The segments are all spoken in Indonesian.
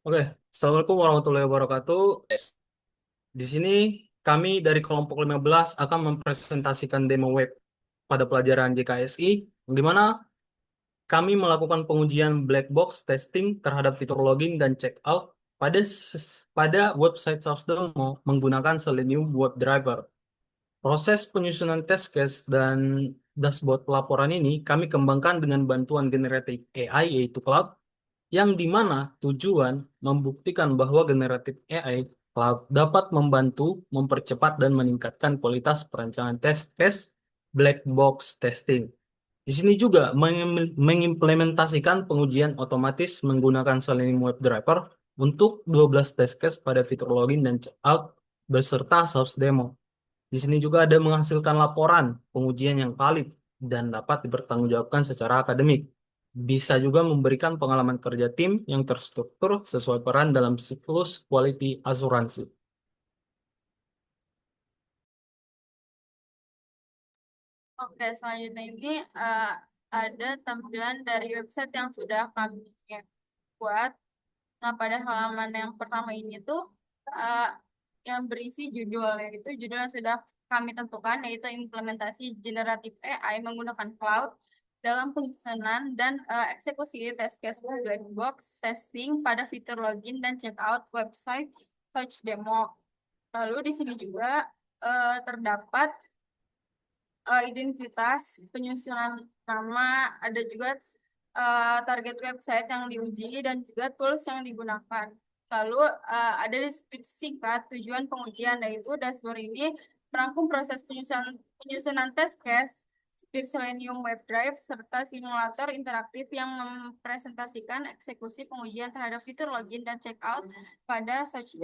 Oke, Assalamualaikum warahmatullahi wabarakatuh. Di sini kami dari kelompok 15 akan mempresentasikan demo web pada pelajaran JKSI, di mana kami melakukan pengujian black box testing terhadap fitur login dan checkout pada website Sausdemo menggunakan Selenium WebDriver. Proses penyusunan test case dan dashboard pelaporan ini kami kembangkan dengan bantuan generatif AI yaitu Cloud yang dimana tujuan membuktikan bahwa generatif AI cloud dapat membantu mempercepat dan meningkatkan kualitas perancangan tes case black box testing. Di sini juga mengimplementasikan pengujian otomatis menggunakan Selenium WebDriver untuk 12 test case pada fitur login dan checkout beserta source demo. Di sini juga ada menghasilkan laporan pengujian yang valid dan dapat dipertanggungjawabkan secara akademik. Bisa juga memberikan pengalaman kerja tim yang terstruktur sesuai peran dalam siklus quality asuransi. Oke, selanjutnya ini ada tampilan dari website yang sudah kami buat. Nah, pada halaman yang pertama ini tuh eh, yang berisi judulnya itu judul yang sudah kami tentukan yaitu implementasi generatif AI menggunakan cloud dalam penyusunan dan eksekusi test case black box testing pada fitur login dan checkout website Touch Demo. Lalu di sini juga terdapat identitas, penyusunan nama, ada juga target website yang diuji dan juga tools yang digunakan. Lalu ada deskripsi singkat tujuan pengujian, yaitu dashboard ini merangkum proses penyusunan test case, script Selenium WebDrive, serta simulator interaktif yang mempresentasikan eksekusi pengujian terhadap fitur login dan checkout pada search.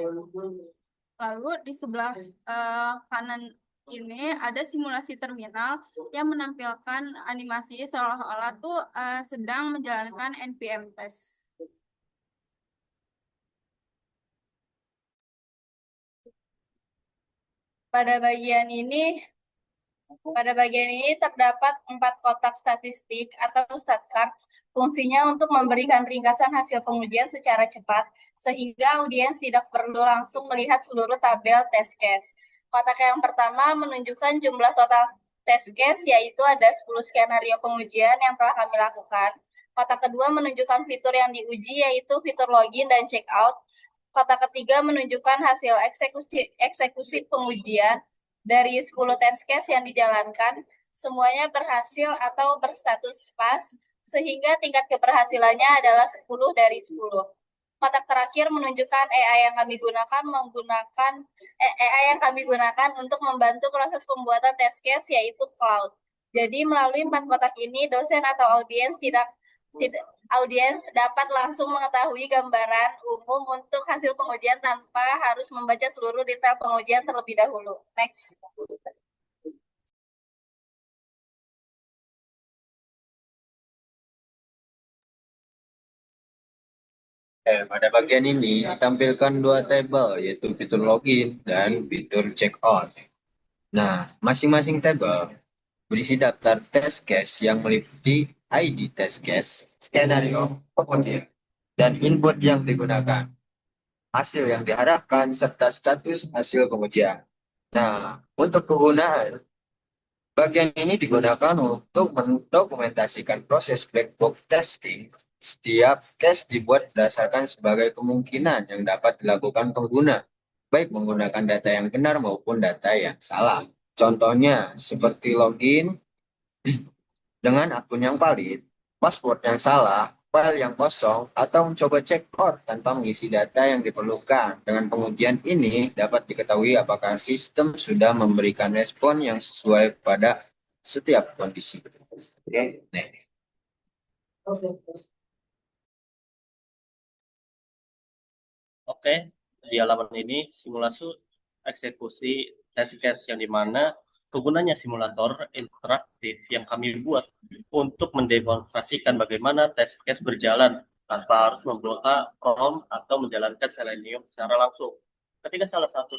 Lalu di sebelah kanan ini ada simulasi terminal yang menampilkan animasi seolah-olah tuh sedang menjalankan NPM test. Pada bagian ini, pada bagian ini terdapat 4 kotak statistik atau stat cards. Fungsinya untuk memberikan ringkasan hasil pengujian secara cepat, sehingga audiens tidak perlu langsung melihat seluruh tabel test case. Kotak yang pertama menunjukkan jumlah total test case, yaitu ada 10 skenario pengujian yang telah kami lakukan. Kotak kedua menunjukkan fitur yang diuji, yaitu fitur login dan checkout. Kotak ketiga menunjukkan hasil eksekusi pengujian. Dari 10 test case yang dijalankan, semuanya berhasil atau berstatus pas, sehingga tingkat keberhasilannya adalah 10 dari 10. Kotak terakhir menunjukkan AI yang kami gunakan untuk membantu proses pembuatan test case, yaitu cloud. Jadi melalui 4 kotak ini, dosen atau tidak audiens dapat langsung mengetahui gambaran umum untuk hasil pengujian tanpa harus membaca seluruh detail pengujian terlebih dahulu. Next. Pada bagian ini ditampilkan dua tabel, yaitu fitur login dan fitur checkout. Nah, masing-masing tabel berisi daftar test case yang meliputi ID test case, skenario, pengujian, dan input yang digunakan, hasil yang diharapkan, serta status hasil pengujian. Nah, untuk kegunaan, bagian ini digunakan untuk mendokumentasikan proses black box testing. Setiap case dibuat berdasarkan sebagai kemungkinan yang dapat dilakukan pengguna, baik menggunakan data yang benar maupun data yang salah. Contohnya, seperti login dengan akun yang valid, password yang salah, file yang kosong, atau mencoba check out tanpa mengisi data yang diperlukan. Dengan pengujian ini dapat diketahui apakah sistem sudah memberikan respon yang sesuai pada setiap kondisi. Oke, next. Oke, di halaman ini simulasi eksekusi test case yang dimana kegunaannya simulator interaktif yang kami buat untuk mendemonstrasikan bagaimana test case berjalan tanpa harus membuka prompt atau menjalankan Selenium secara langsung. Ketika salah satu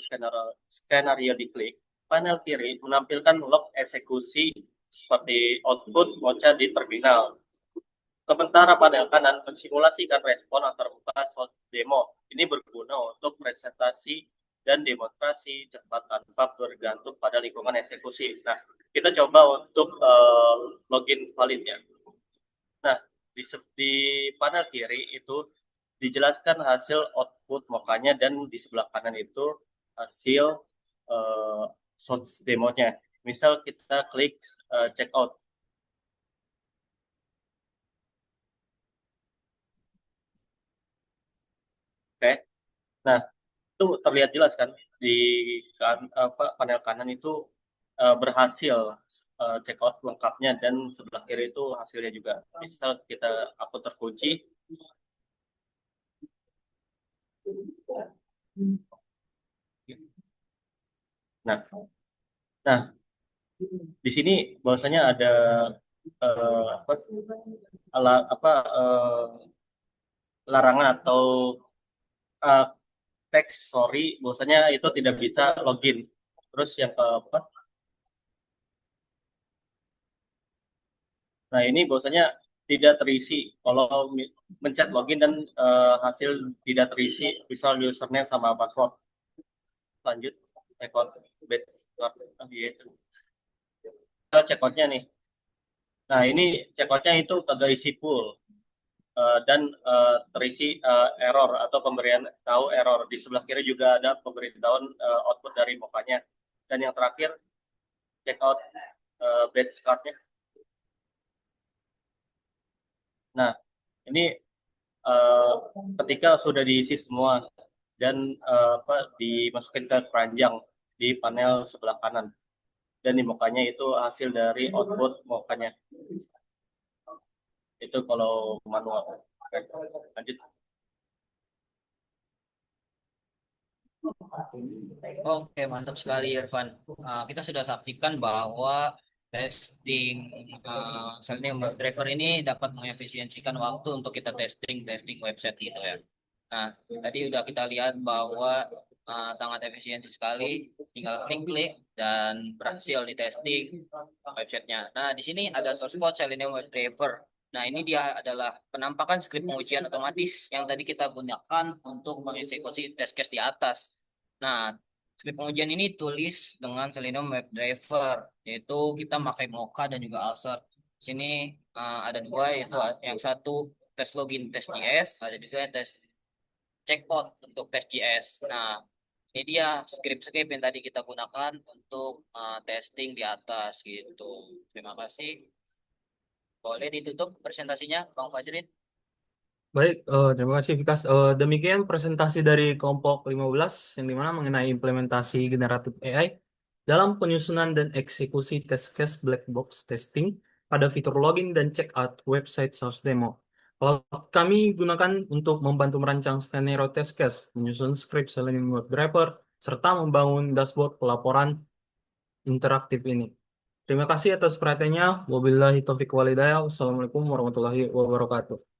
skenario diklik, panel kiri menampilkan log eksekusi seperti output Mocha di terminal. Sementara panel kanan mensimulasikan respon antarmuka short demo. Ini berguna untuk presentasi dan demonstrasi cepat tanpa bergantung pada lingkungan eksekusi. Nah, kita coba untuk login valid ya. Nah, di panel kiri itu dijelaskan hasil output mokanya dan di sebelah kanan itu hasil uh, source demonya. Misal kita klik check out. Oke. Nah, itu terlihat jelas kan di panel kanan itu berhasil check out lengkapnya dan sebelah kiri itu hasilnya juga. Misal kita akun terkunci. Nah, nah di sini bahwasanya ada eh, apa, larangan atau eh, teks sorry bahwasanya itu tidak bisa login. Terus yang keempat, nah ini bahwasanya tidak terisi kalau mencet login dan hasil tidak terisi, misal username sama password. Lanjut, checkout bed itu. Kita checkoutnya nih. Nah ini checkoutnya itu kagak isi full. Dan terisi error atau pemberian tahu error. Di sebelah kiri juga ada pemberitahuan output dari mokanya. Dan yang terakhir, check out batch card-nya. Nah, ini uh, ketika sudah diisi semua dan dimasukin ke keranjang di panel sebelah kanan. Dan di mokanya itu hasil dari output mokanya. Itu kalau manual. Oke, lanjut. Oke, mantap sekali Irfan. Kita sudah saksikan bahwa testing Selenium WebDriver ini dapat mengefisiensikan waktu untuk kita testing website gitu ya. Nah, tadi udah kita lihat bahwa sangat efisiensi sekali, tinggal klik-klik dan berhasil di testing websitenya. Nah, di sini ada source code Selenium WebDriver. Nah, ini dia adalah penampakan skrip pengujian otomatis yang tadi kita gunakan untuk mengeksekusi test case di atas. Nah, skrip pengujian ini tulis dengan Selenium WebDriver, yaitu kita pakai Mocha dan juga Alser. Di sini ada dua, yaitu yang satu tes login tes JS, ada juga tes checkpoint untuk tes JS. Nah, ini dia skrip-skrip yang tadi kita gunakan untuk testing di atas gitu. Terima kasih. Boleh ditutup presentasinya, Bang Fajrin? Baik, terima kasih Vikas. Demikian presentasi dari kelompok 15 yang dimana mengenai implementasi generatif AI dalam penyusunan dan eksekusi test case black box testing pada fitur login dan check out website Source Demo. Kalau kami gunakan untuk membantu merancang skenario test case, menyusun skrip Selenium WebDriver, serta membangun dashboard pelaporan interaktif ini. Terima kasih atas perhatiannya. Wabillahi taufiq walhidayah. Wassalamualaikum warahmatullahi wabarakatuh.